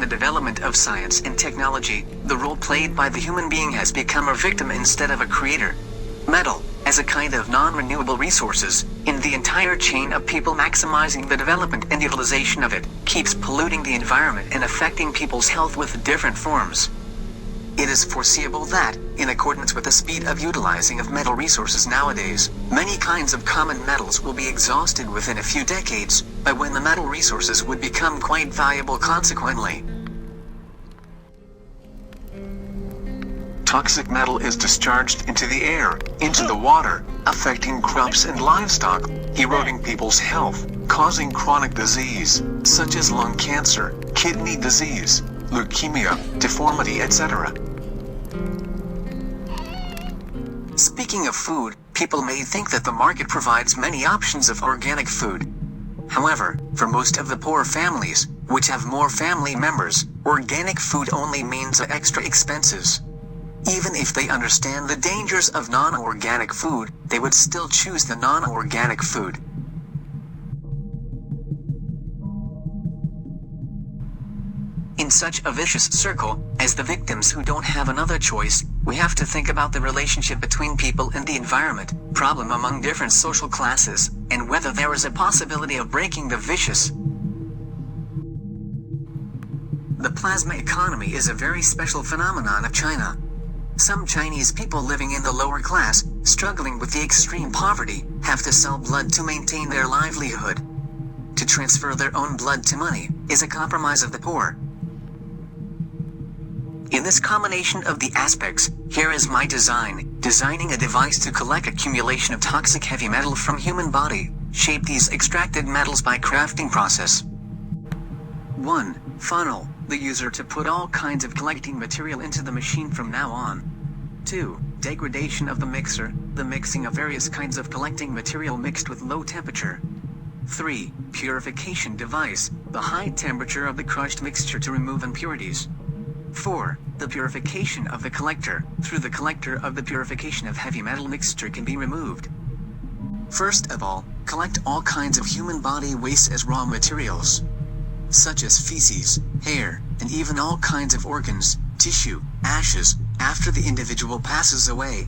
the development of science and technology, the role played by the human being has become a victim instead of a creator. Metal, as a kind of non-renewable resources, in the entire chain of people maximizing the development and utilization of it, keeps polluting the environment and affecting people's health with different forms. It is foreseeable that, in accordance with the speed of utilizing of metal resources nowadays, many kinds of common metals will be exhausted within a few decades, by when the metal resources would become quite valuable consequently. Toxic metal is discharged into the air, into the water, affecting crops and livestock, eroding people's health, causing chronic disease, such as lung cancer, kidney disease, leukemia, deformity, etc. Speaking of food, people may think that the market provides many options of organic food. However, for most of the poor families, which have more family members, organic food only means extra expenses. Even if they understand the dangers of non-organic food, they would still choose the non-organic food. In such a vicious circle, as the victims who don't have another choice, we have to think about the relationship between people and the environment, problem among different social classes, and whether there is a possibility of breaking the vicious. The plasma economy is a very special phenomenon of China. Some Chinese people living in the lower class, struggling with the extreme poverty, have to sell blood to maintain their livelihood. To transfer their own blood to money is a compromise of the poor. In this combination of the aspects, here is my designing a device to collect accumulation of toxic heavy metal from human body, shape these extracted metals by crafting process. 1. Funnel, the user to put all kinds of collecting material into the machine from now on. 2. Degradation of the mixer, the mixing of various kinds of collecting material mixed with low temperature. 3. Purification device, the high temperature of the crushed mixture to remove impurities. 4. The purification of the collector, through the collector of the purification of heavy metal mixture can be removed. First of all, collect all kinds of human body waste as raw materials, such as feces, hair, and even all kinds of organs, tissue, ashes, after the individual passes away.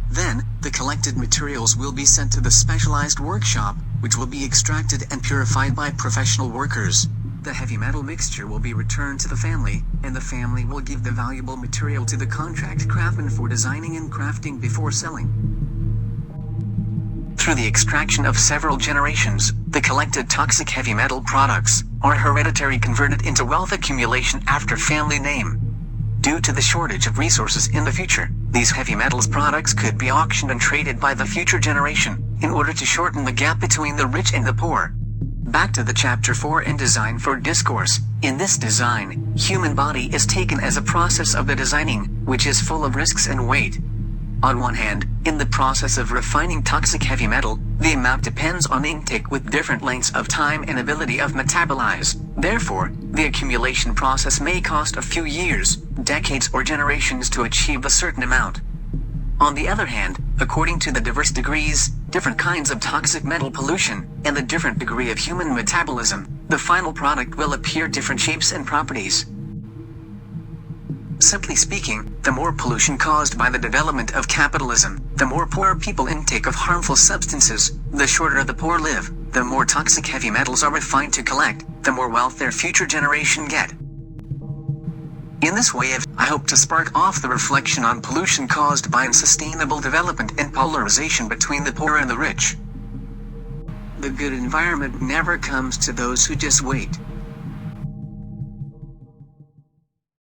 Then, the collected materials will be sent to the specialized workshop, which will be extracted and purified by professional workers. The heavy metal mixture will be returned to the family, and the family will give the valuable material to the contract craftsman for designing and crafting before selling. Through the extraction of several generations, the collected toxic heavy metal products are hereditary converted into wealth accumulation after family name. Due to the shortage of resources in the future, these heavy metals products could be auctioned and traded by the future generation, in order to shorten the gap between the rich and the poor. Back to the chapter 4 in Design for Discourse. In this design, human body is taken as a process of the designing, which is full of risks and weight. On one hand, in the process of refining toxic heavy metal, the amount depends on intake with different lengths of time and ability of metabolize. Therefore, the accumulation process may cost a few years, decades or generations to achieve a certain amount. On the other hand, according to the diverse degrees, different kinds of toxic metal pollution, and the different degree of human metabolism, the final product will appear different shapes and properties. Simply speaking, the more pollution caused by the development of capitalism, the more poor people intake of harmful substances, the shorter the poor live, the more toxic heavy metals are refined to collect, the more wealth their future generation get. In this way, I hope to spark off the reflection on pollution caused by unsustainable development and polarization between the poor and the rich. The good environment never comes to those who just wait.